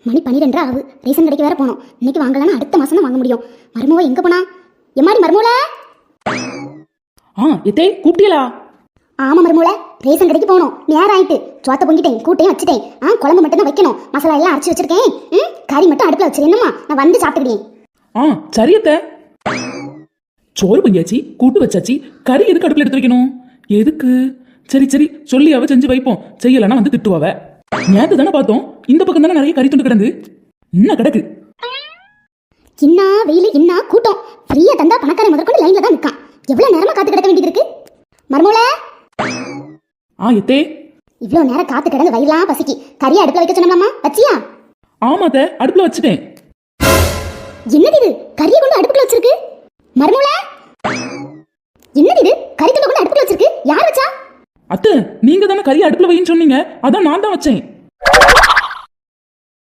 மணி 12 ஆகுது. ரேஷன் கடைக்கு வேற போனோம். இன்னைக்கு வாங்கலன்னா அடுத்த மாசம் தான் வாங்க முடியும். மருமவ எங்க போனா? எம்மாடி மருமவள? எத்தே கூப்பிட்டீங்களா? ஆமா மருமவள, ரேஷன் கடைக்கு போனோம். நேரம் ஆயிட்டு. சோத்த பொங்கிட்டேன், கூட்டையும் வச்சுட்டேன். ககுழம்பு மட்டும் தான் வைக்கணும். மசாலா எல்லாம் அரைச்சு வச்சிருக்கேன். கறி மட்டும் அடுப்புல வச்சிரு. என்னம்மா, நான் வந்து சாப்பிட்டுக்கிறேன். சரி அத்தை. சோறு பொங்கியாச்சு, கூட்டு வச்சாச்சு. கறி எதுக்கு அடுப்புல எடுத்து வைக்கணும்? எதுக்கு? சரி சரி சொல்லி அவ செஞ்சு வைப்போம். செய்யலன்னா வந்து திட்டுவாவ. நேத்து தானே பார்த்தோம், இந்த பக்கம் தானே நிறைய கறி துண்டு கிடந்து. என்ன கிடக்கு? இன்னா வெயில், இன்னா கூட்டம். ஃப்ரீயா தந்தா பணக்கார முதற்கொண்டு லைன்ல தான் நிற்கான். எவ்வளவு நேரமா காத்து கிடக்க வேண்டியது இருக்கு மருமவள? எத்தே, இவ்வளவு நேரம் காத்து கிடந்து வயிறலாம் பசிக்கு. கறியை அடுப்புல வைக்க சொன்னோம்மா, வச்சியா? ஆமாத்த, அடுப்புல வச்சுட்டேன். என்னது இது? கறியை கொண்டு அடுப்புல வச்சிருக்கு மருமவள? என்னது இது? கறி துண்டை கொண்டு அடுப்புல வச்சிருக்கு. யார் வச்சா? அத்தை, நீங்க தானே கறி அடுப்புல வைன்னு சொன்னீங்க, அதான் நான் தான் வச்சேன்.